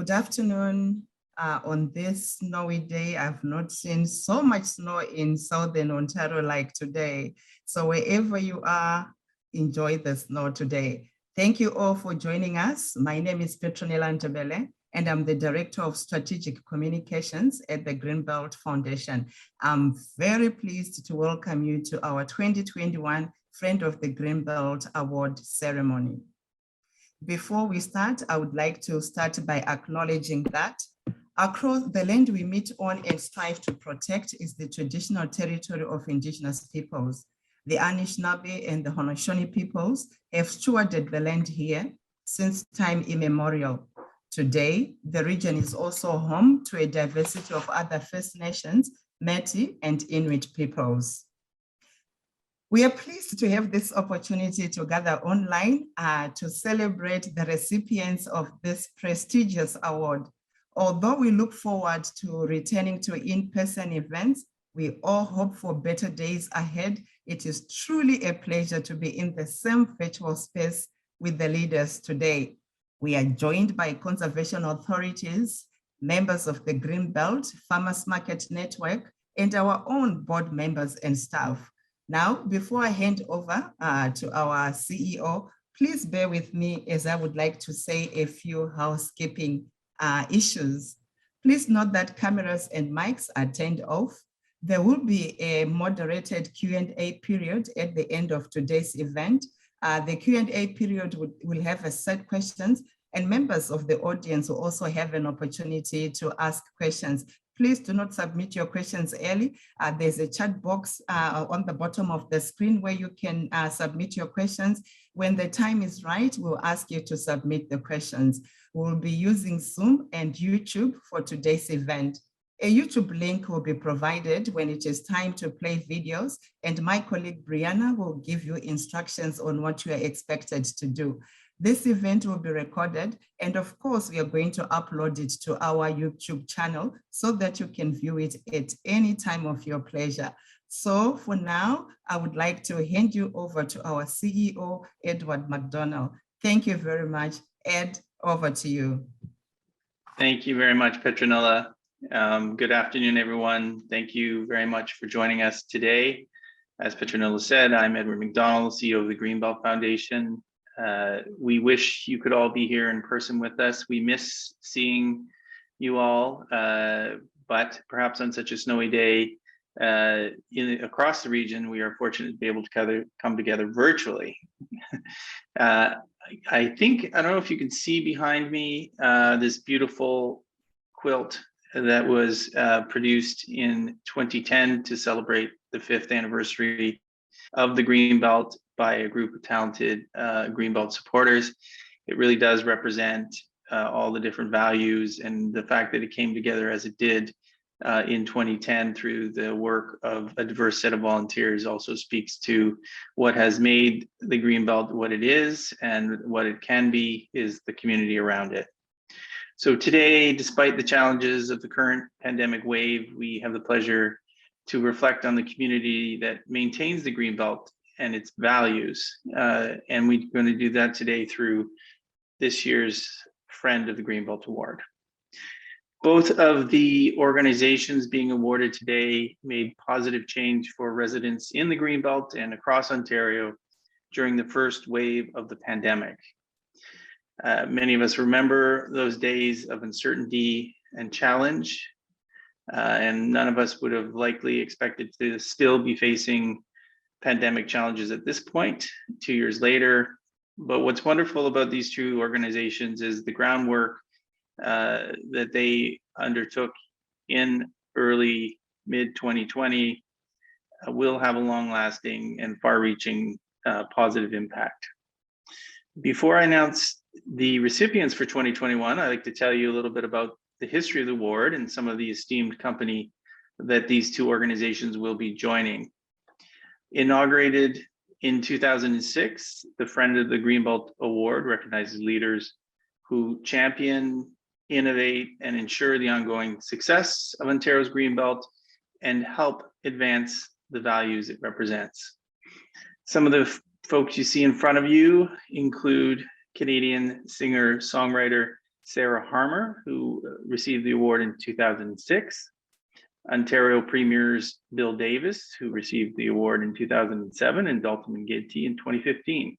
Good afternoon. On this snowy day, I've not seen so much snow in Southern Ontario like today. So wherever you are, enjoy the snow today. Thank you all for joining us. My name is Petronella Ntebele, and I'm the Director of Strategic Communications at the Greenbelt Foundation. I'm very pleased to welcome you to our 2021 Friend of the Greenbelt Award ceremony. Before we start, I would like to start by acknowledging that across the land we meet on and strive to protect is the traditional territory of Indigenous peoples. The Anishinaabe and the Haudenosaunee peoples have stewarded the land here since time immemorial. Today, the region is also home to a diversity of other First Nations, Métis, and Inuit peoples. We are pleased to have this opportunity to gather online to celebrate the recipients of this prestigious award. Although we look forward to returning to in-person events, we all hope for better days ahead. It is truly a pleasure to be in the same virtual space with the leaders today. We are joined by conservation authorities, members of the Greenbelt Farmers Market Network, and our own board members and staff. Now, before I hand over to our CEO, please bear with me as I would like to say a few housekeeping issues. Please note that cameras and mics are turned off. There will be a moderated Q&A period at the end of today's event. The Q&A period will have a set questions, and members of the audience will also have an opportunity to ask questions. Please do not submit your questions early. There's a chat box on the bottom of the screen where you can submit your questions. When the time is right, we'll ask you to submit the questions. We'll be using Zoom and YouTube for today's event. A YouTube link will be provided when it is time to play videos, and my colleague Brianna will give you instructions on what you are expected to do. This event will be recorded, and of course, we are going to upload it to our YouTube channel so that you can view it at any time of your pleasure. So for now, I would like to hand you over to our CEO, Edward McDonald. Thank you very much. Ed, over to you. Thank you very much, Petronella. Good afternoon, everyone. Thank you very much for joining us today. As Petronella said, I'm Edward McDonald, CEO of the Greenbelt Foundation. We wish you could all be here in person with us. We miss seeing you all, but perhaps on such a snowy day across the region, we are fortunate to be able to come together virtually. I don't know if you can see behind me this beautiful quilt that was produced in 2010 to celebrate the 5th anniversary of the Greenbelt by a group of talented Greenbelt supporters. It really does represent all the different values, and the fact that it came together as it did in 2010 through the work of a diverse set of volunteers also speaks to what has made the Greenbelt what it is, and what it can be is the community around it. So today, despite the challenges of the current pandemic wave, we have the pleasure to reflect on the community that maintains the Greenbelt and its values. And we're going to do that today through this year's Friend of the Greenbelt Award. Both of the organizations being awarded today made positive change for residents in the Greenbelt and across Ontario during the first wave of the pandemic. Many of us remember those days of uncertainty and challenge, and none of us would have likely expected to still be facing pandemic challenges at this point, 2 years later. But what's wonderful about these two organizations is the groundwork that they undertook in early mid-2020 will have a long-lasting and far-reaching positive impact. Before I announce the recipients for 2021, I'd like to tell you a little bit about the history of the award and some of the esteemed company that these two organizations will be joining. Inaugurated in 2006, the Friend of the Greenbelt Award recognizes leaders who champion, innovate, and ensure the ongoing success of Ontario's Greenbelt and help advance the values it represents. Some of the folks you see in front of you include Canadian singer-songwriter Sarah Harmer, who received the award in 2006. Ontario Premiers Bill Davis, who received the award in 2007, and Dalton McGinty in 2015.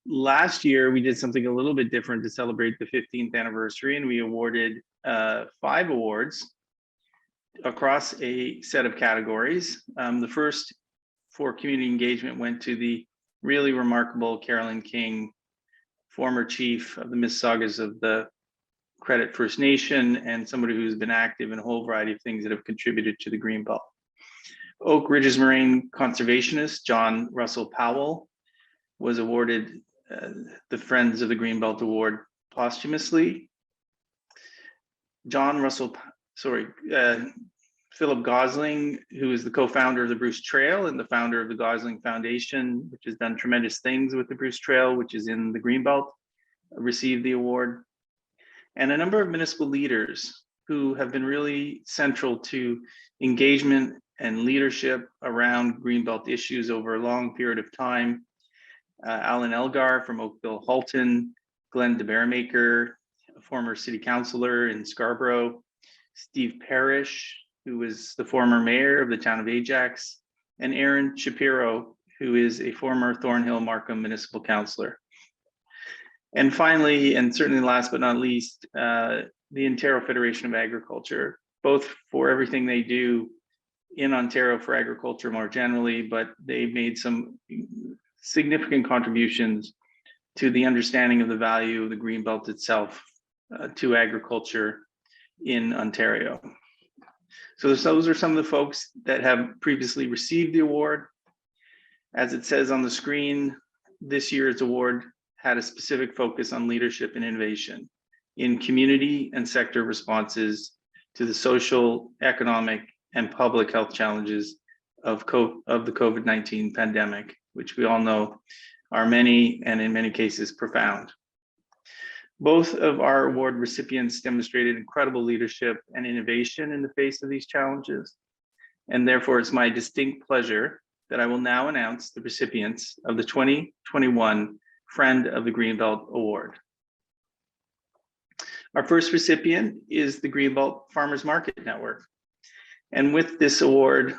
Last year, we did something a little bit different to celebrate the 15th anniversary, and we awarded 5 awards across a set of categories. The first for community engagement went to the really remarkable Carolyn King, former chief of the Mississaugas of the Credit First Nation, and somebody who's been active in a whole variety of things that have contributed to the Greenbelt. Oak Ridges Moraine conservationist John Russell Powell was awarded the Friends of the Greenbelt Award posthumously. Philip Gosling, who is the co-founder of the Bruce Trail and the founder of the Gosling Foundation, which has done tremendous things with the Bruce Trail, which is in the Greenbelt, received the award. And a number of municipal leaders who have been really central to engagement and leadership around Greenbelt issues over a long period of time. Alan Elgar from Oakville Halton, Glenn DeBaremaker, a former city councillor in Scarborough, Steve Parrish, who was the former mayor of the town of Ajax, and Aaron Shapiro, who is a former Thornhill Markham municipal councillor. And finally, and certainly last but not least, the Ontario Federation of Agriculture, both for everything they do in Ontario for agriculture more generally, but they made some significant contributions to the understanding of the value of the Greenbelt itself to agriculture in Ontario. So those are some of the folks that have previously received the award. As it says on the screen, this year's award had a specific focus on leadership and innovation in community and sector responses to the social, economic, and public health challenges of the COVID-19 pandemic, which we all know are many and in many cases profound. Both of our award recipients demonstrated incredible leadership and innovation in the face of these challenges. And therefore, it's my distinct pleasure that I will now announce the recipients of the 2021 Friend of the Greenbelt Award. Our first recipient is the Greenbelt Farmers Market Network. And with this award,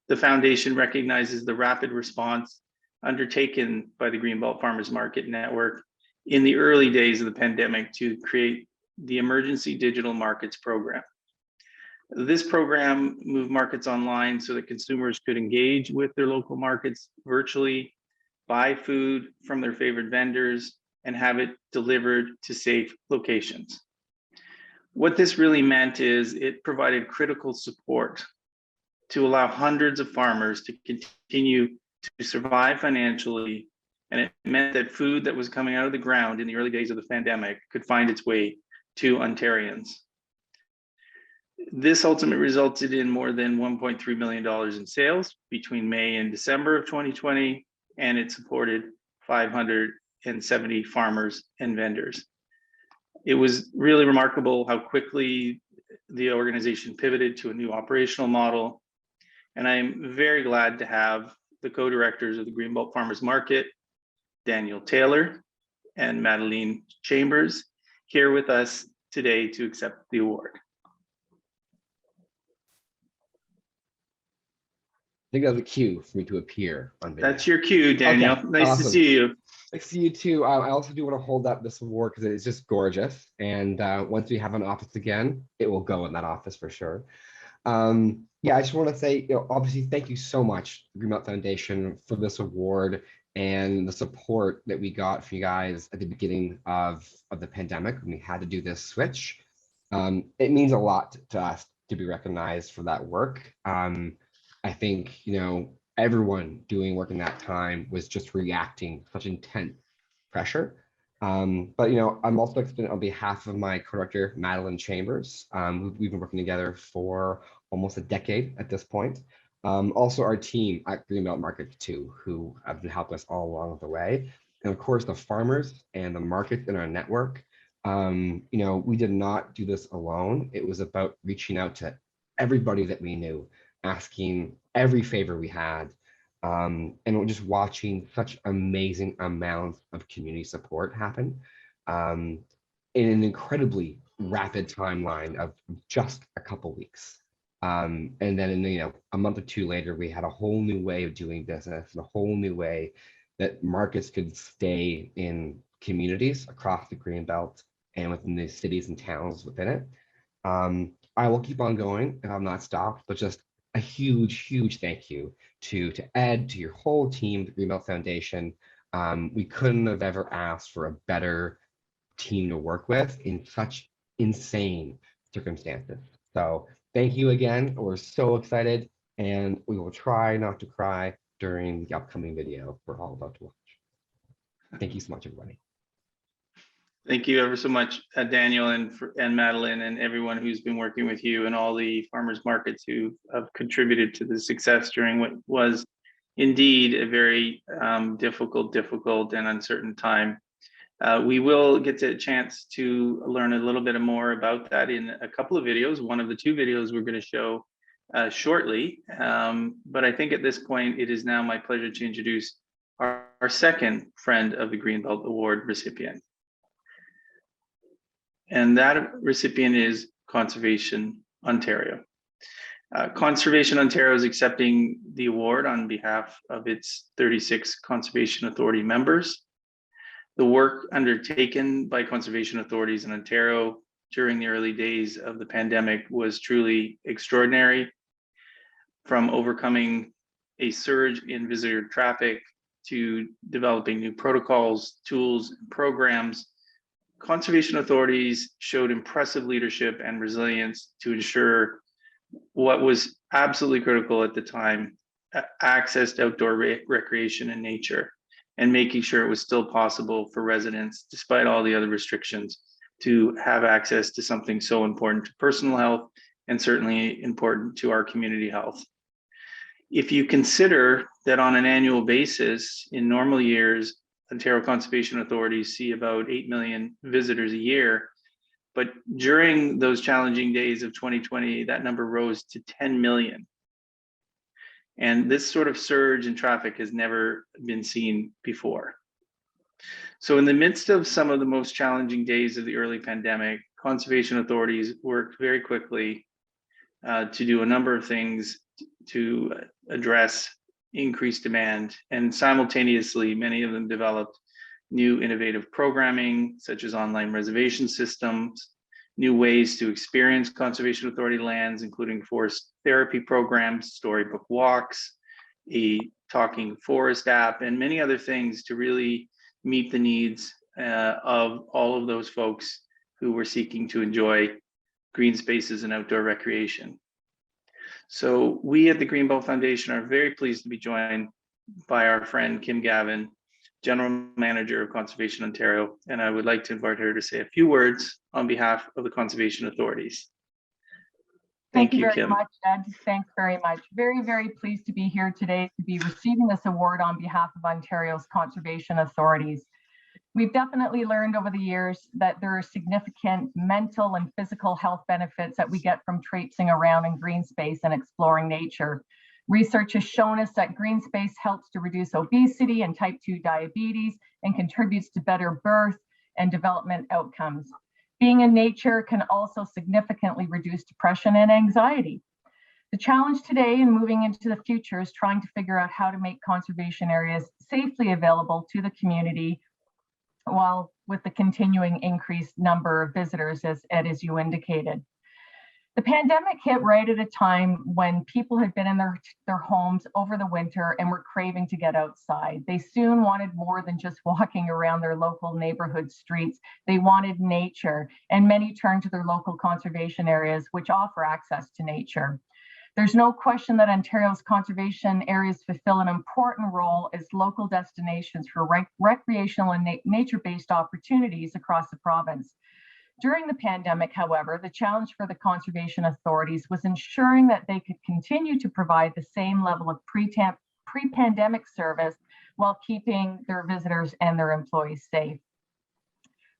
the foundation recognizes the rapid response undertaken by the Greenbelt Farmers Market Network in the early days of the pandemic to create the Emergency Digital Markets Program. This program moved markets online so that consumers could engage with their local markets virtually, buy food from their favorite vendors, and have it delivered to safe locations. What this really meant is it provided critical support to allow hundreds of farmers to continue to survive financially, and it meant that food that was coming out of the ground in the early days of the pandemic could find its way to Ontarians. This ultimately resulted in more than $1.3 million in sales between May and December of 2020, and it supported 570 farmers and vendors. It was really remarkable how quickly the organization pivoted to a new operational model. And I'm very glad to have the co-directors of the Greenbelt Farmers Market, Daniel Taylor and Madeline Chambers, here with us today to accept the award. I think that's a cue for me to appear on video. That's your cue, Daniel. Okay, nice awesome. to see you. I see you too. I also do want to hold up this award because it's just gorgeous. And once we have an office again, it will go in that office for sure. Yeah, I just want to say, obviously, thank you so much, Greenbelt Foundation, for this award and the support that we got from you guys at the beginning of the pandemic when we had to do this switch. It means a lot to us to be recognized for that work. I think, everyone doing work in that time was just reacting to such intense pressure. But, I'm also extending on behalf of my co-director, Madeline Chambers. We've been working together for almost a decade at this point. Also our team at Greenbelt Market too, who have been helping us all along the way. And of course, the farmers and the markets in our network. We did not do this alone. It was about reaching out to everybody that we knew, asking every favor we had, and just watching such amazing amounts of community support happen. in an incredibly rapid timeline of just a couple weeks. And then, a month or two later, we had a whole new way of doing business and a whole new way that markets could stay in communities across the Greenbelt and within the cities and towns within it. I will keep on going if I'm not stopped, but just a huge, huge thank you to Ed, to your whole team, the Greenbelt Foundation. We couldn't have ever asked for a better team to work with in such insane circumstances. So thank you again. We're so excited, and we will try not to cry during the upcoming video we're all about to watch. Thank you so much, everybody. Thank you ever so much, Daniel and Madeline and everyone who's been working with you and all the farmers markets who have contributed to the success during what was indeed a very difficult and uncertain time. We will get a chance to learn a little bit more about that in a couple of videos. One of the two videos we're going to show shortly. But I think at this point, it is now my pleasure to introduce our second friend of the Greenbelt Award recipient. And that recipient is Conservation Ontario. Conservation Ontario is accepting the award on behalf of its 36 Conservation Authority members. The work undertaken by conservation authorities in Ontario during the early days of the pandemic was truly extraordinary, from overcoming a surge in visitor traffic to developing new protocols, tools, and programs. Conservation authorities showed impressive leadership and resilience to ensure what was absolutely critical at the time, access to outdoor recreation and nature, and making sure it was still possible for residents, despite all the other restrictions, to have access to something so important to personal health and certainly important to our community health. If you consider that on an annual basis, in normal years, Ontario Conservation Authorities see about 8 million visitors a year, but during those challenging days of 2020, that number rose to 10 million. And this sort of surge in traffic has never been seen before. So in the midst of some of the most challenging days of the early pandemic, conservation authorities worked very quickly to do a number of things to address increased demand. And simultaneously, many of them developed new innovative programming, such as online reservation systems, new ways to experience conservation authority lands, including forest therapy programs, storybook walks, a talking forest app, and many other things to really meet the needs of all of those folks who were seeking to enjoy green spaces and outdoor recreation. So we at the Greenbelt Foundation are very pleased to be joined by our friend Kim Gavin, General Manager of Conservation Ontario, and I would like to invite her to say a few words on behalf of the conservation authorities. Thank you very Kim. much, Ed. Thanks very much. Very, very pleased to be here today to be receiving this award on behalf of Ontario's conservation authorities. We've definitely learned over the years that there are significant mental and physical health benefits that we get from traipsing around in green space and exploring nature. Research has shown us that green space helps to reduce obesity and type 2 diabetes and contributes to better birth and development outcomes. Being in nature can also significantly reduce depression and anxiety. The challenge today and moving into the future is trying to figure out how to make conservation areas safely available to the community, while with the continuing increased number of visitors, as you indicated. The pandemic hit right at a time when people had been in their homes over the winter and were craving to get outside. They soon wanted more than just walking around their local neighborhood streets. They wanted nature, and many turned to their local conservation areas, which offer access to nature. There's no question that Ontario's conservation areas fulfill an important role as local destinations for recreational and nature-based opportunities across the province. During the pandemic, however, the challenge for the conservation authorities was ensuring that they could continue to provide the same level of pre-pandemic service while keeping their visitors and their employees safe.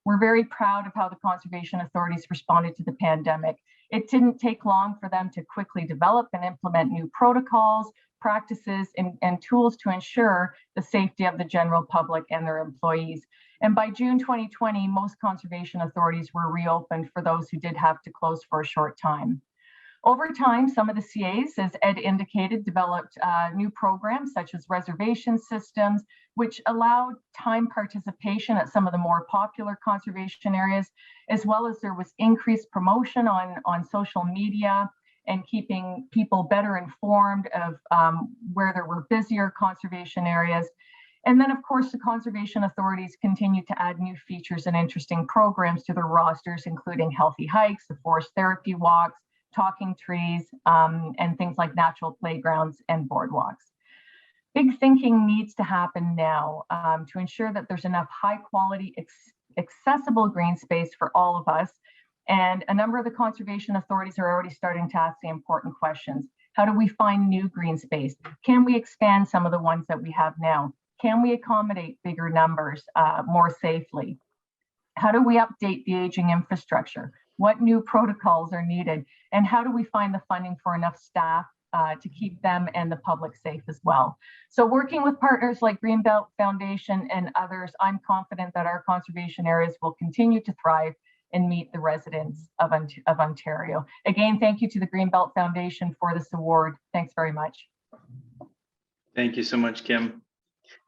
We're very proud of how the conservation authorities responded to the pandemic. It didn't take long for them to quickly develop and implement new protocols, practices, and tools to ensure the safety of the general public and their employees. And by June 2020, most conservation authorities were reopened for those who did have to close for a short time. Over time, some of the CAs, as Ed indicated, developed new programs such as reservation systems, which allowed time participation at some of the more popular conservation areas, as well as there was increased promotion on social media and keeping people better informed of where there were busier conservation areas. And then, of course, the conservation authorities continued to add new features and interesting programs to their rosters, including healthy hikes, the forest therapy walks, talking trees, and things like natural playgrounds and boardwalks. Big thinking needs to happen now to ensure that there's enough high quality, accessible green space for all of us. And a number of the conservation authorities are already starting to ask the important questions. How do we find new green space? Can we expand some of the ones that we have now? Can we accommodate bigger numbers more safely? How do we update the aging infrastructure? What new protocols are needed? And how do we find the funding for enough staff to keep them and the public safe as well? So working with partners like Greenbelt Foundation and others, I'm confident that our conservation areas will continue to thrive and meet the residents of Ontario. Again, thank you to the Greenbelt Foundation for this award. Thanks very much. Thank you so much, Kim.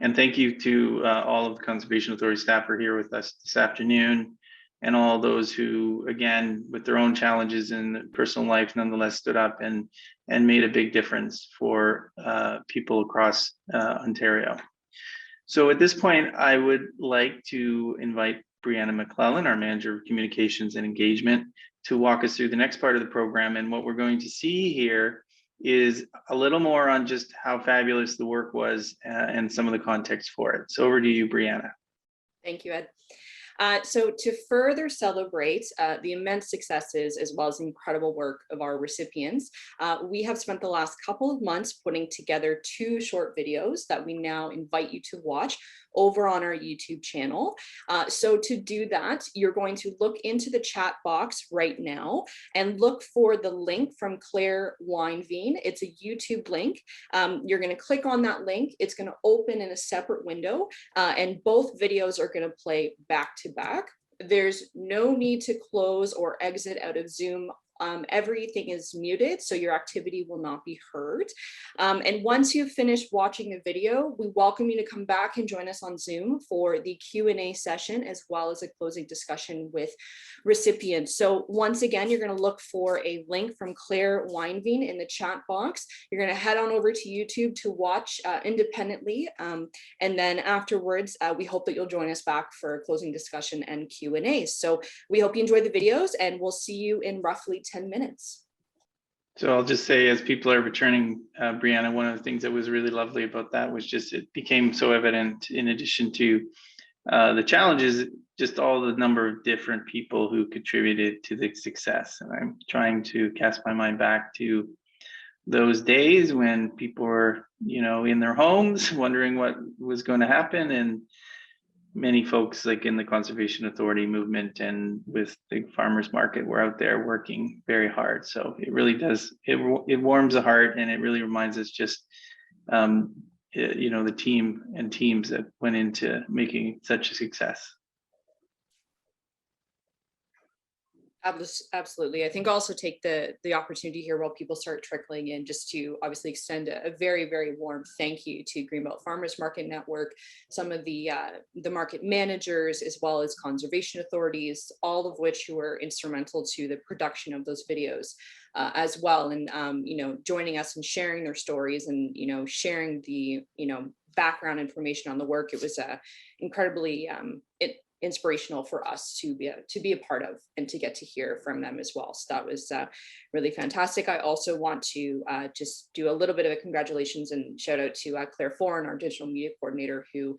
And thank you to all of the Conservation Authority staff who are here with us this afternoon, and all those who, again, with their own challenges in personal life, nonetheless stood up and made a big difference for people across Ontario. So at this point, I would like to invite Brianna McClellan, our Manager of Communications and Engagement, to walk us through the next part of the program. And what we're going to see here is a little more on just how fabulous the work was and some of the context for it. So over to you, Brianna. Thank you, Ed. So to further celebrate the immense successes as well as the incredible work of our recipients, we have spent the last couple of months putting together 2 short videos that we now invite you to watch over on our YouTube channel. So to do that, you're going to look into the chat box right now and look for the link from Claire Weinveen. It's a YouTube link. You're going to click on that link. It's going to open in a separate window, and both videos are going to play back to back. There's no need to close or exit out of Zoom. Everything is muted, so your activity will not be heard. And once you've finished watching the video, we welcome you to come back and join us on Zoom for the Q&A session, as well as a closing discussion with recipients. So once again, you're going to look for a link from Claire Weinveen in the chat box. You're going to head on over to YouTube to watch independently. And then afterwards, we hope that you'll join us back for a closing discussion and Q&A. So we hope you enjoy the videos, and we'll see you in roughly 10 minutes. So I'll just say, as people are returning, Brianna, one of the things that was really lovely about that was just it became so evident, in addition to the challenges, just all the number of different people who contributed to the success. And I'm trying to cast my mind back to those days when people were, in their homes wondering what was going to happen, and many folks, like in the Conservation Authority movement and with the farmers market, were out there working very hard. So it really does, it warms the heart, and it really reminds us just, the team and teams that went into making such a success. Absolutely. I think also take the opportunity here while people start trickling in, just to obviously extend a very, very warm thank you to Greenbelt Farmers Market Network, some of the market managers, as well as conservation authorities, all of which who were instrumental to the production of those videos as well. And, joining us and sharing their stories and, sharing the, background information on the work. It was incredibly inspirational for us to be a part of and to get to hear from them as well. So that was really fantastic. I also want to just do a little bit of a congratulations and shout out to Claire Foran, our digital media coordinator, who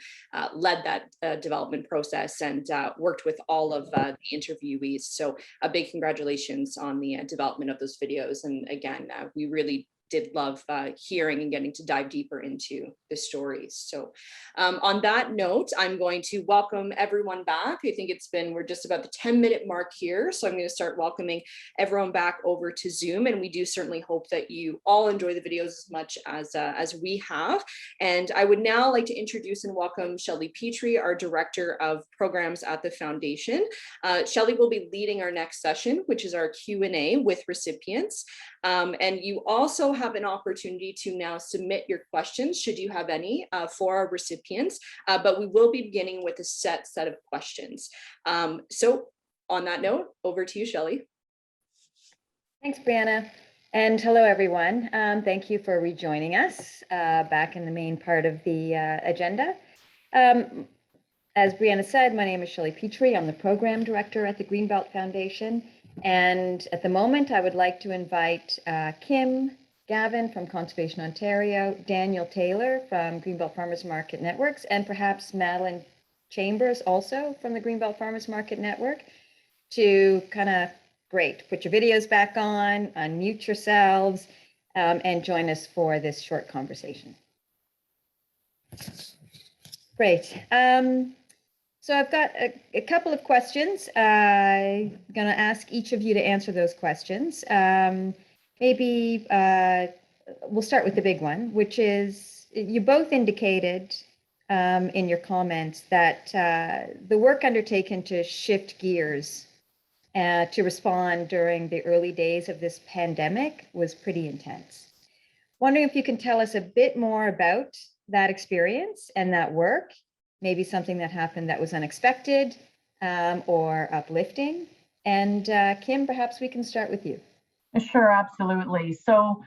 led that development process and worked with all of the interviewees. So a big congratulations on the development of those videos. And again, we really did love hearing and getting to dive deeper into the stories. So on that note, I'm going to welcome everyone back. I think we're just about the 10-minute mark here. So I'm going to start welcoming everyone back over to Zoom. And we do certainly hope that you all enjoy the videos as much as we have. And I would now like to introduce and welcome Shelley Petrie, our Director of Programs at the Foundation. Shelley will be leading our next session, which is our Q&A with recipients. And you also have an opportunity to now submit your questions, should you have any, for our recipients, but we will be beginning with a set of questions. So on that note, over to you, Shelley. Thanks, Brianna. And hello, everyone. Thank you for rejoining us back in the main part of the agenda. As Brianna said, my name is Shelley Petrie. I'm the Program Director at the Greenbelt Foundation. And at the moment, I would like to invite Kim Gavin from Conservation Ontario, Daniel Taylor from Greenbelt Farmers Market Networks, and perhaps Madeline Chambers also from the Greenbelt Farmers Market Network to put your videos back on, unmute yourselves, and join us for this short conversation. Great. So I've got a couple of questions. I'm going to ask each of you to answer those questions. Maybe we'll start with the big one, which is you both indicated in your comments that the work undertaken to shift gears to respond during the early days of this pandemic was pretty intense. Wondering if you can tell us a bit more about that experience and that work. Maybe something that happened that was unexpected or uplifting. And Kim, perhaps we can start with you. Sure, absolutely. So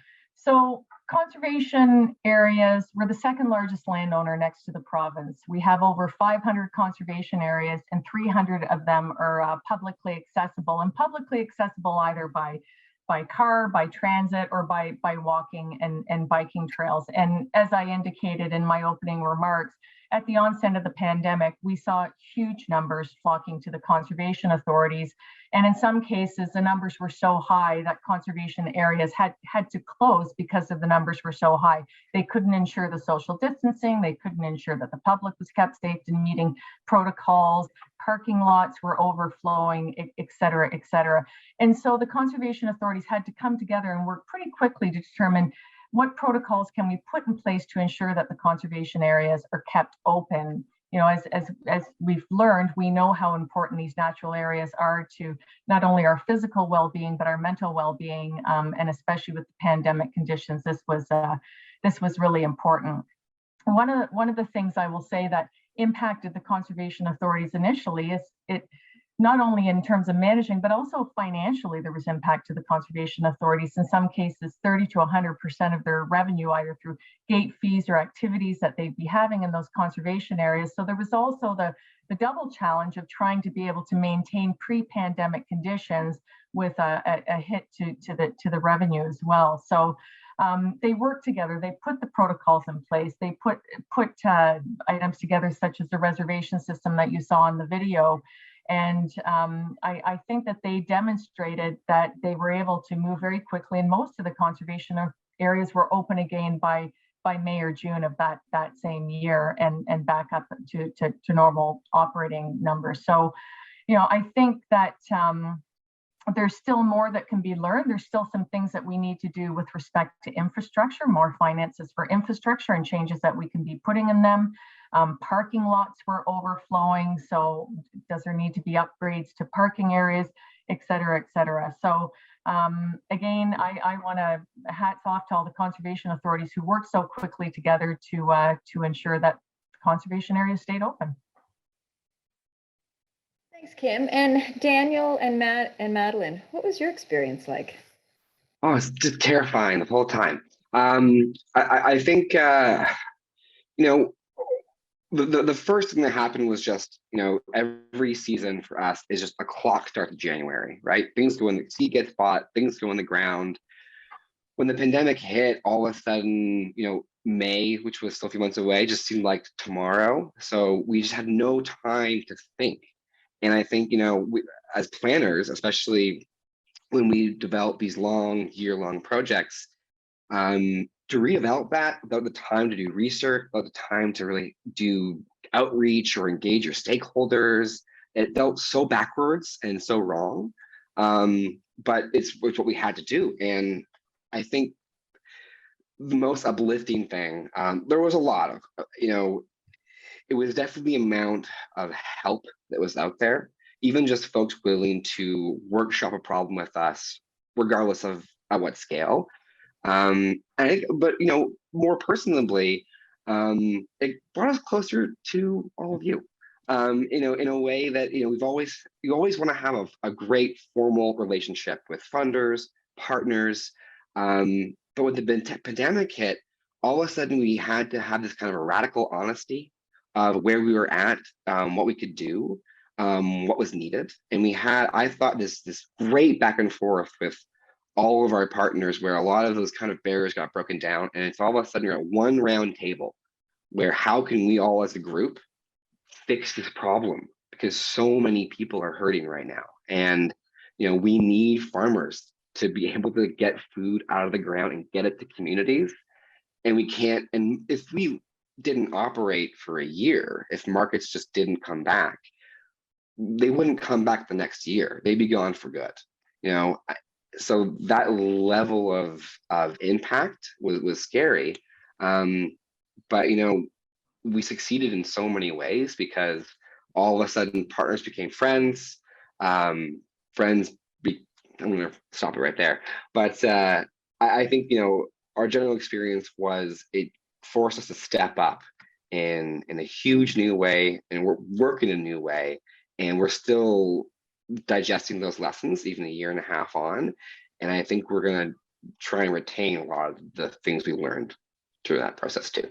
conservation areas, we're the second largest landowner next to the province. We have over 500 conservation areas and 300 of them are publicly accessible, and publicly accessible either by car, by transit, or by walking and biking trails. And as I indicated in my opening remarks, at the onset of the pandemic, we saw huge numbers flocking to the conservation authorities. And in some cases, the numbers were so high that conservation areas had to close because of the numbers were so high. They couldn't ensure the social distancing. They couldn't ensure that the public was kept safe and meeting protocols. Parking lots were overflowing, et cetera, et cetera. And so the conservation authorities had to come together and work pretty quickly to determine what protocols can we put in place to ensure that the conservation areas are kept open. You know, as we've learned, we know how important these natural areas are to not only our physical well-being, but our mental well-being, and especially with the pandemic conditions, this was really important. One of the things I will say that impacted the conservation authorities initially is it not only in terms of managing, but also financially, there was impact to the conservation authorities. In some cases, 30 to 100% of their revenue, either through gate fees or activities that they'd be having in those conservation areas. So there was also the double challenge of trying to be able to maintain pre-pandemic conditions with a hit to the revenue as well. So they worked together. They put the protocols in place. They put items together, such as the reservation system that you saw in the video. And I think that they demonstrated that they were able to move very quickly, and most of the conservation areas were open again by May or June of that same year, and back up to normal operating numbers. So, you know, I think that there's still more that can be learned. There's still some things that we need to do with respect to infrastructure, more finances for infrastructure and changes that we can be putting in them. Parking lots were overflowing, so does there need to be upgrades to parking areas, et cetera, et cetera. So again, I want to hats off to all the conservation authorities who worked so quickly together to ensure that conservation areas stayed open. Thanks, Kim. And Daniel and Madeline, what was your experience like? Oh, it's just terrifying the whole time. I think, you know, the first thing that happened was just, you know, every season for us is just a clock starts in January, right? Things go in, the seed gets bought, things go in the ground. When the pandemic hit, all of a sudden, you know, May, which was still a few months away, just seemed like tomorrow. So we just had no time to think. And I think, you know, as planners, especially when we develop these long, year-long projects, To redevelop that without the time to do research, without the time to really do outreach or engage your stakeholders, it felt so backwards and so wrong. But it's what we had to do. And I think the most uplifting thing, there was a lot of, it was definitely the amount of help that was out there, even just folks willing to workshop a problem with us, regardless of at what scale. But more personally, it brought us closer to all of you. In a way that we always want to have a great formal relationship with funders, partners. But when the pandemic hit, all of a sudden we had to have this kind of a radical honesty of where we were at, what we could do, what was needed, and I thought this great back and forth with all of our partners where a lot of those kind of barriers got broken down, and it's all of a sudden you're at one round table where how can we all as a group fix this problem, because so many people are hurting right now, and we need farmers to be able to get food out of the ground and get it to communities, and we can't. And if we didn't operate for a year, if markets just didn't come back, they wouldn't come back the next year. They'd be gone for good. So that level of impact was scary. But we succeeded in so many ways because all of a sudden partners became friends. I'm going to stop it right there. But I think our general experience was it forced us to step up in a huge new way, and we're working in a new way, and we're still digesting those lessons even a year and a half on. And I think we're going to try and retain a lot of the things we learned through that process too.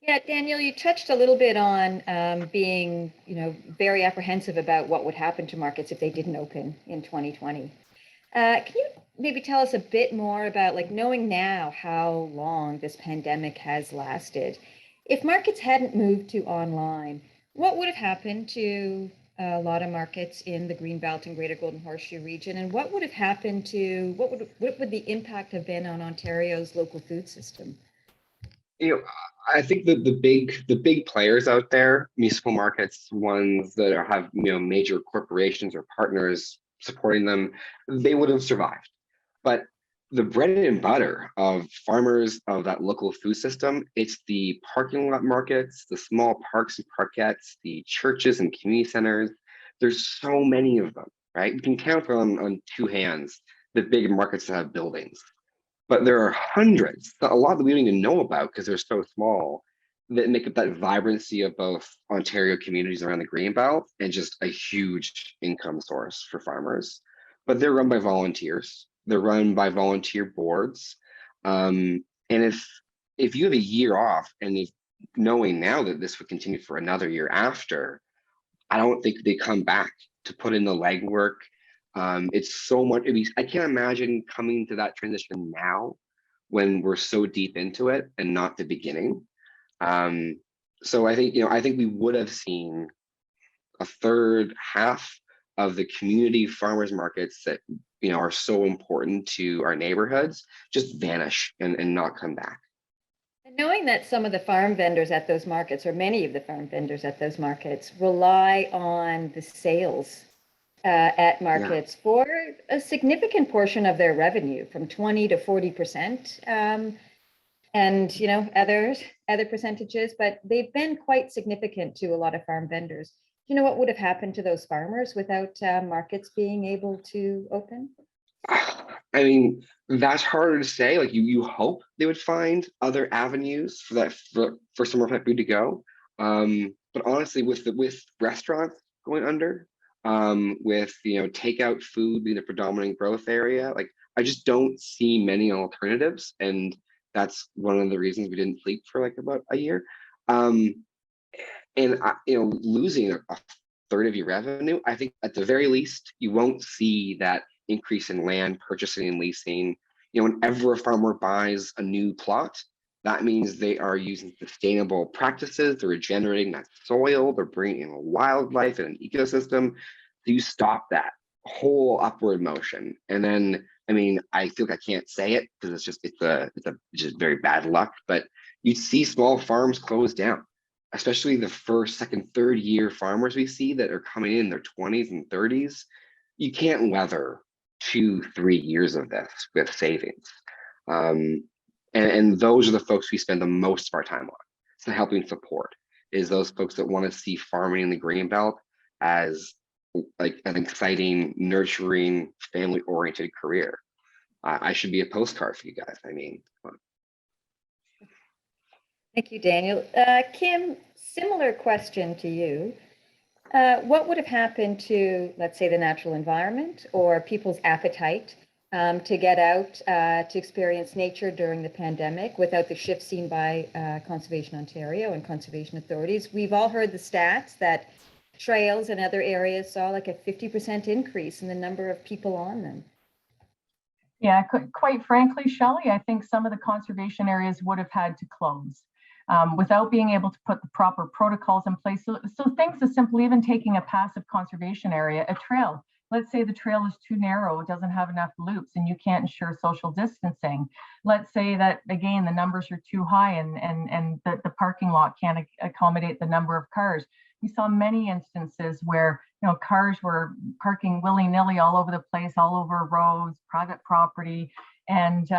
Yeah, Daniel, you touched a little bit on being, very apprehensive about what would happen to markets if they didn't open in 2020. Can you maybe tell us a bit more about, knowing now how long this pandemic has lasted? If markets hadn't moved to online, what would have happened to a lot of markets in the Greenbelt and Greater Golden Horseshoe region, and what would have happened to what would the impact have been on Ontario's local food system? I think that the big players out there, municipal markets, ones that have major corporations or partners supporting them, they would have survived. But the bread and butter of farmers of that local food system, it's the parking lot markets, the small parks and parkettes, the churches and community centers. There's so many of them, right? You can count on two hands the big markets that have buildings. But there are hundreds, a lot that we don't even know about because they're so small, that make up that vibrancy of both Ontario communities around the Greenbelt and just a huge income source for farmers. But they're run by volunteers. They're run by volunteer boards. And if you have a year off, and if knowing now that this would continue for another year after, I don't think they come back to put in the legwork. It's so much. I can't imagine coming to that transition now when we're so deep into it and not the beginning. So I think we would have seen a third, half of the community farmers markets that are so important to our neighborhoods just vanish and not come back. And knowing that some of the farm vendors at those markets, or many of the farm vendors at those markets, rely on the sales at markets for a significant portion of their revenue, from 20 to 40%, and other percentages, but they've been quite significant to a lot of farm vendors. Do you know what would have happened to those farmers without markets being able to open? I mean, that's harder to say. You hope they would find other avenues for some of that food to go. But honestly, with restaurants going under, with takeout food being the predominant growth area, I just don't see many alternatives, and that's one of the reasons we didn't sleep for about a year. And losing a third of your revenue, I think at the very least you won't see that increase in land purchasing and leasing. Whenever a farmer buys a new plot, that means they are using sustainable practices. They're regenerating that soil. They're bringing in wildlife and an ecosystem. So you stop that. whole upward motion. And then, I mean, I feel like I can't say it because it's just very bad luck, but you see small farms close down, especially the first, second, third year farmers we see that are coming in their 20s and 30s. You can't weather 2-3 years of this with savings. And those are the folks we spend the most of our time on. So helping support is those folks that want to see farming in the Greenbelt as like an exciting, nurturing, family-oriented career. I should be a postcard for you guys. I mean, Thank you, Daniel. Kim, similar question to you. What would have happened to, let's say, the natural environment or people's appetite to get out to experience nature during the pandemic without the shift seen by Conservation Ontario and conservation authorities? We've all heard the stats that trails and other areas saw like a 50% increase in the number of people on them. Yeah, quite frankly, Shelley, I think some of the conservation areas would have had to close without being able to put the proper protocols in place. So things as simple, even taking a passive conservation area, a trail. Let's say the trail is too narrow, it doesn't have enough loops, and you can't ensure social distancing. Let's say that, again, the numbers are too high and the parking lot can't accommodate the number of cars. We saw many instances where, you know, cars were parking willy-nilly all over the place, all over roads, private property, and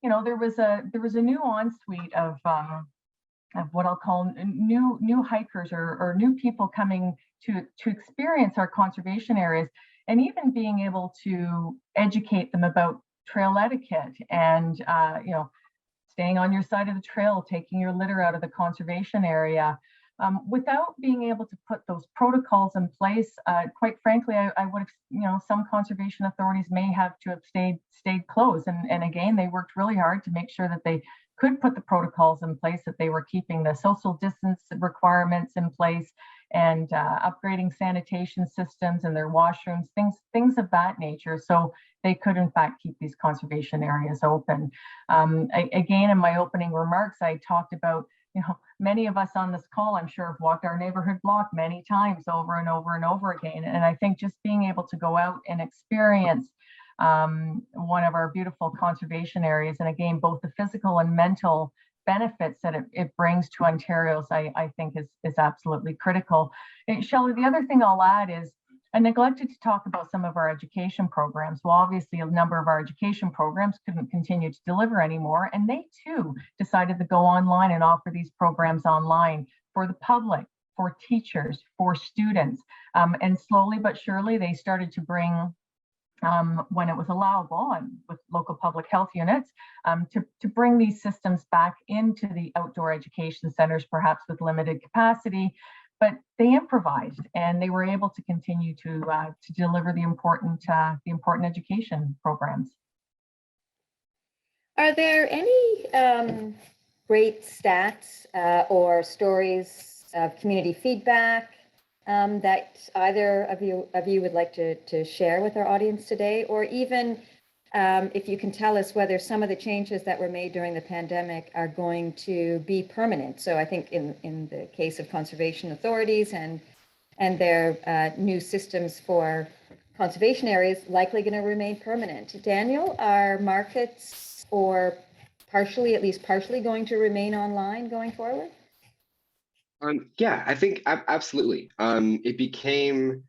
you know, there was a new ensuite of what I'll call new hikers or new people coming to experience our conservation areas, and even being able to educate them about trail etiquette and you know, staying on your side of the trail, taking your litter out of the conservation area. Without being able to put those protocols in place, quite frankly, I would have, you know, some conservation authorities may have to have stayed closed. And again, they worked really hard to make sure that they could put the protocols in place, that they were keeping the social distance requirements in place and upgrading sanitation systems and their washrooms, things of that nature. So they could in fact keep these conservation areas open. Again, in my opening remarks, I talked about, you know, many of us on this call, I'm sure, have walked our neighborhood block many times over and over and over again. And I think just being able to go out and experience one of our beautiful conservation areas, and again, both the physical and mental benefits that it brings to Ontarians, I think is absolutely critical. And Shelley, the other thing I'll add is, I neglected to talk about some of our education programs. Well, obviously, a number of our education programs couldn't continue to deliver anymore, and they too decided to go online and offer these programs online for the public, for teachers, for students. And slowly but surely, they started to bring, when it was allowable and with local public health units, to bring these systems back into the outdoor education centers, perhaps with limited capacity. But they improvised and they were able to continue to deliver the important education programs. Are there any great stats or stories of community feedback that either of you would like to share with our audience today, or even if you can tell us whether some of the changes that were made during the pandemic are going to be permanent? So I think in the case of conservation authorities and their new systems for conservation areas likely going to remain permanent. Daniel, are markets or at least partially going to remain online going forward? Yeah, I think absolutely. It became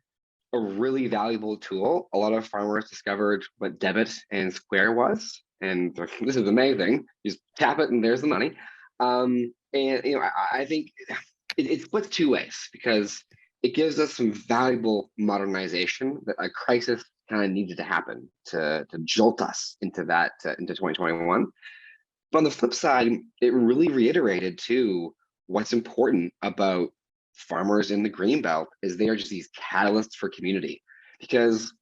a really valuable tool. A lot of farmers discovered what debit and Square was, and this is amazing. You just tap it and there's the money. And you know, I think it splits two ways, because it gives us some valuable modernization that a crisis kind of needed to happen to jolt us into that into 2021. But on the flip side, it really reiterated too what's important about farmers in the Greenbelt is they are just these catalysts for community, because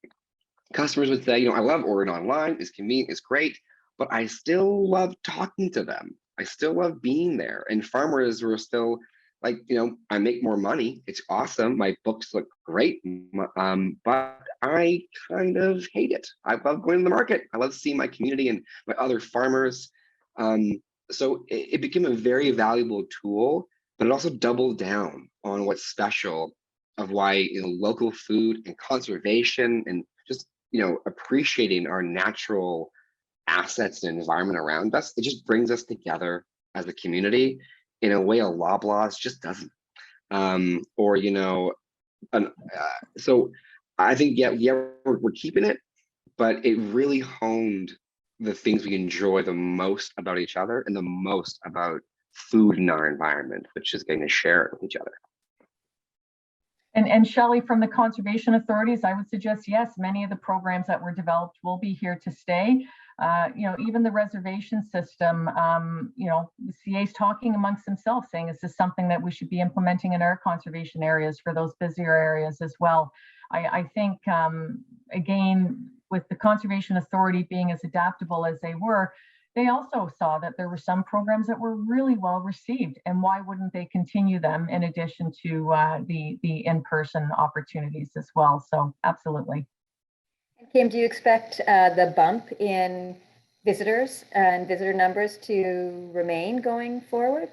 customers would say, you know, I love ordering online, it's convenient, it's great, but I still love talking to them. I still love being there. And farmers were still like, you know, I make more money, it's awesome, my books look great, but I kind of hate it. I love going to the market. I love seeing my community and my other farmers. So it became a very valuable tool, but it also doubled down on what's special of why, you know, local food and conservation and just, appreciating our natural assets and environment around us. It just brings us together as a community in a way a Loblaws just doesn't. So I think, we're keeping it, but it really honed the things we enjoy the most about each other and the most about food in our environment, which is getting to share it with each other. And Shelley, from the conservation authorities, I would suggest, yes, many of the programs that were developed will be here to stay. Even the reservation system, the CA's talking amongst themselves saying, is this something that we should be implementing in our conservation areas for those busier areas as well? I think, again, with the conservation authority being as adaptable as they were, they also saw that there were some programs that were really well received, and why wouldn't they continue them in addition to the in-person opportunities as well? So absolutely. Kim, do you expect the bump in visitors and visitor numbers to remain going forward?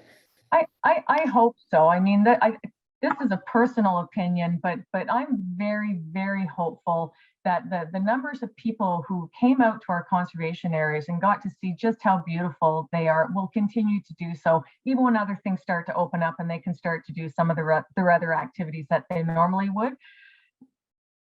I hope so. I mean, this is a personal opinion, but I'm very, very hopeful that the numbers of people who came out to our conservation areas and got to see just how beautiful they are will continue to do so, even when other things start to open up and they can start to do some of the other activities that they normally would.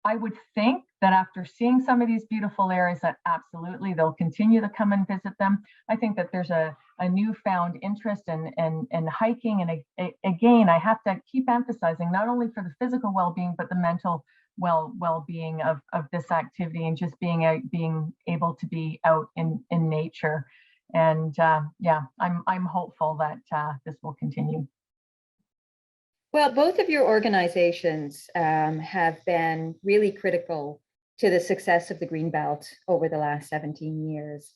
I would think that after seeing some of these beautiful areas, that absolutely they'll continue to come and visit them. I think that there's a newfound interest in hiking. And again, I have to keep emphasizing not only for the physical well-being, but the mental well-being of this activity, and just being able to be out in nature. And I'm hopeful that this will continue. Well, both of your organizations have been really critical to the success of the Greenbelt over the last 17 years,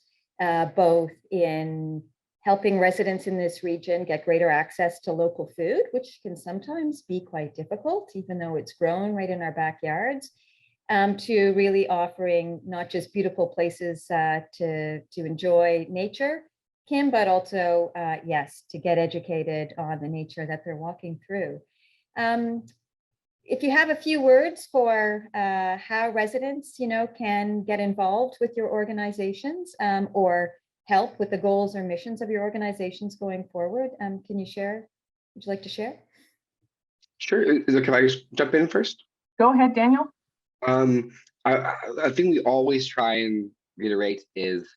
both in helping residents in this region get greater access to local food, which can sometimes be quite difficult, even though it's grown right in our backyards, to really offering not just beautiful places to enjoy nature, Kim, but also, yes, to get educated on the nature that they're walking through. If you have a few words for how residents, can get involved with your organizations or help with the goals or missions of your organizations going forward, can you share? Would you like to share? Sure. Can I just jump in first? Go ahead, Daniel. I think we always try and reiterate is,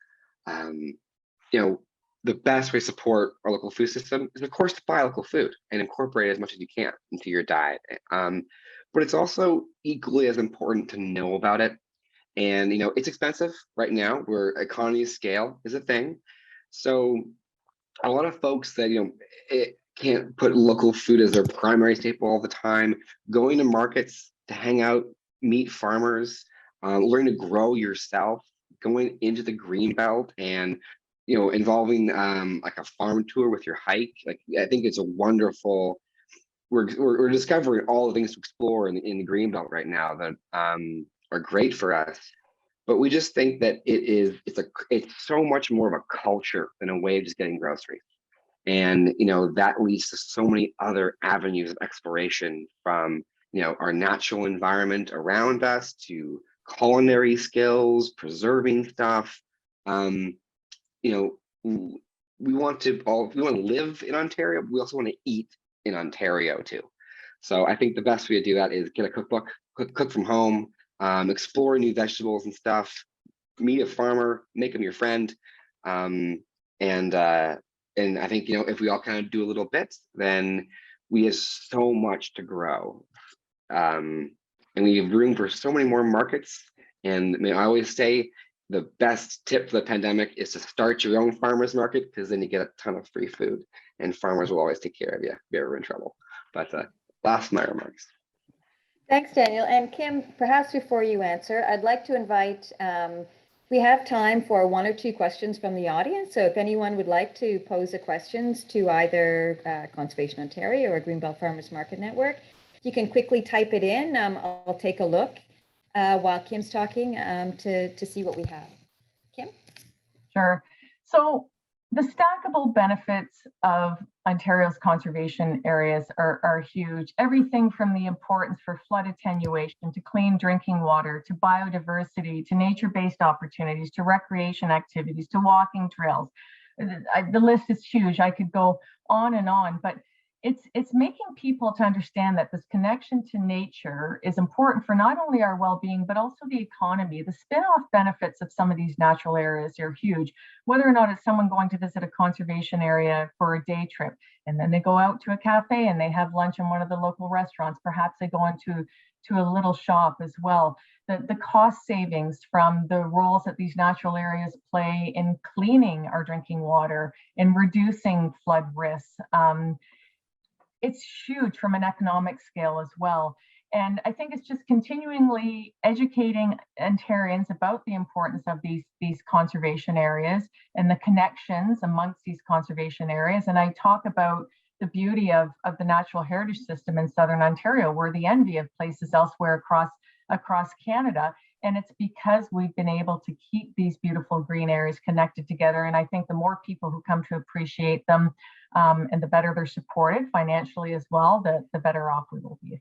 the best way to support our local food system is, of course, to buy local food and incorporate as much as you can into your diet. But it's also equally as important to know about it. And, it's expensive right now, where economy of scale is a thing. So a lot of folks that, it can't put local food as their primary staple all the time, going to markets to hang out, meet farmers, learn to grow yourself, going into the Greenbelt and, involving like a farm tour with your hike. Like, I think it's a wonderful, we're discovering all the things to explore in the Greenbelt right now that are great for us. But we just think that it's so much more of a culture than a way of just getting groceries. And, that leads to so many other avenues of exploration, from, our natural environment around us to culinary skills, preserving stuff. We want to live in Ontario, but we also want to eat in Ontario too. So I think the best way to do that is get a cookbook, cook from home, explore new vegetables and stuff, meet a farmer, make them your friend. And I think, if we all kind of do a little bit, then we have so much to grow. And we have room for so many more markets. And I always say the best tip for the pandemic is to start your own farmer's market, because then you get a ton of free food and farmers will always take care of you if you're ever in trouble. But last my remarks. Thanks, Daniel. And Kim, perhaps before you answer, I'd like to invite, we have time for 1 or 2 questions from the audience. So if anyone would like to pose a questions to either Conservation Ontario or Greenbelt Farmers Market Network, you can quickly type it in. I'll take a look while Kim's talking to see what we have. Kim? Sure. So the stackable benefits of Ontario's conservation areas are huge. Everything from the importance for flood attenuation to clean drinking water, to biodiversity, to nature-based opportunities, to recreation activities, to walking trails. The list is huge. I could go on, but it's making people to understand that this connection to nature is important for not only our well-being, but also the economy. The spin-off benefits of some of these natural areas are huge, whether or not it's someone going to visit a conservation area for a day trip, and then they go out to a cafe and they have lunch in one of the local restaurants. Perhaps they go into a little shop as well. The cost savings from the roles that these natural areas play in cleaning our drinking water and reducing flood risks. It's huge from an economic scale as well. And I think it's just continually educating Ontarians about the importance of these conservation areas and the connections amongst these conservation areas. And I talk about the beauty of the natural heritage system in Southern Ontario. We're the envy of places elsewhere across Canada. And it's because we've been able to keep these beautiful green areas connected together. And I think the more people who come to appreciate them, and the better they're supported financially as well, the better off we will be.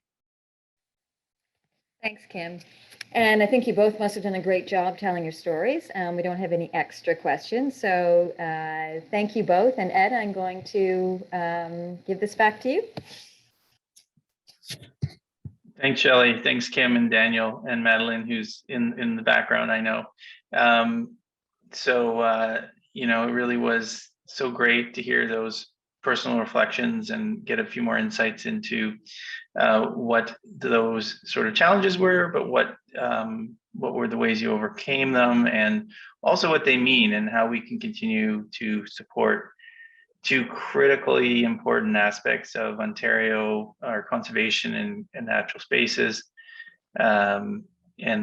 Thanks, Kim. And I think you both must have done a great job telling your stories. We don't have any extra questions. So thank you both. And Ed, I'm going to give this back to you. Thanks, Shelley. Thanks, Kim and Daniel and Madeline, who's in the background, I know. You know, it really was so great to hear those personal reflections and get a few more insights into what those sort of challenges were, but what were the ways you overcame them, and also what they mean and how we can continue to support two critically important aspects of Ontario, our conservation and natural spaces, and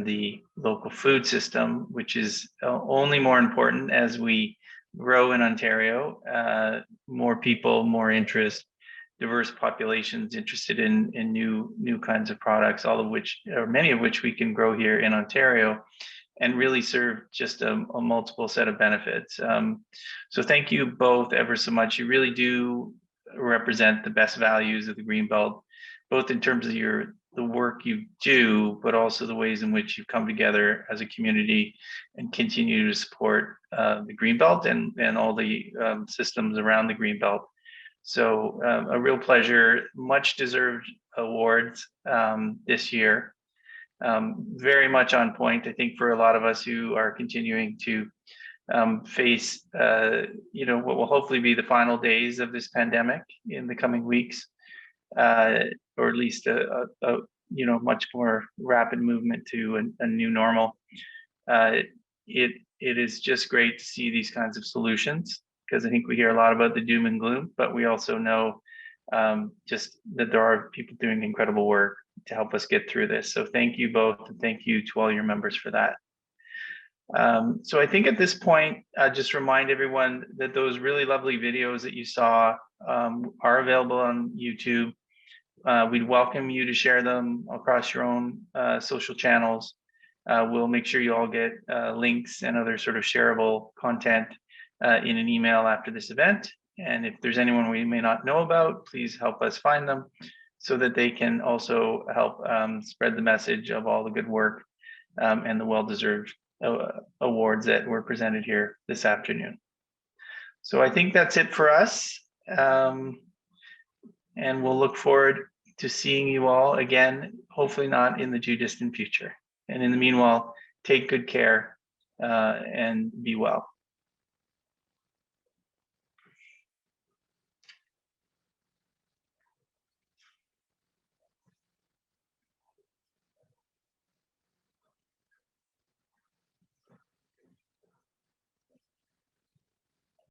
the local food system, which is only more important as we grow in Ontario. More people, more interest, diverse populations interested in new kinds of products, all of which, or many of which, we can grow here in Ontario and really serve just a multiple set of benefits. So thank you both ever so much. You really do represent the best values of the Greenbelt, both in terms of the work you do, but also the ways in which you come together as a community and continue to support the Greenbelt and all the systems around the Greenbelt. So a real pleasure, much deserved awards this year. Very much on point, I think, for a lot of us who are continuing to face, you know, what will hopefully be the final days of this pandemic in the coming weeks, or at least a you know, much more rapid movement to a new normal. It is just great to see these kinds of solutions, because I think we hear a lot about the doom and gloom, but we also know just that there are people doing incredible work to help us get through this. So thank you both, and thank you to all your members for that. So I think at this point, just remind everyone that those really lovely videos that you saw are available on YouTube. We'd welcome you to share them across your own social channels. We'll make sure you all get links and other sort of shareable content in an email after this event. And if there's anyone we may not know about, please help us find them so that they can also help spread the message of all the good work and the well-deserved awards that were presented here this afternoon. So I think that's it for us. And we'll look forward to seeing you all again, hopefully not in the too distant future. And in the meanwhile, take good care and be well.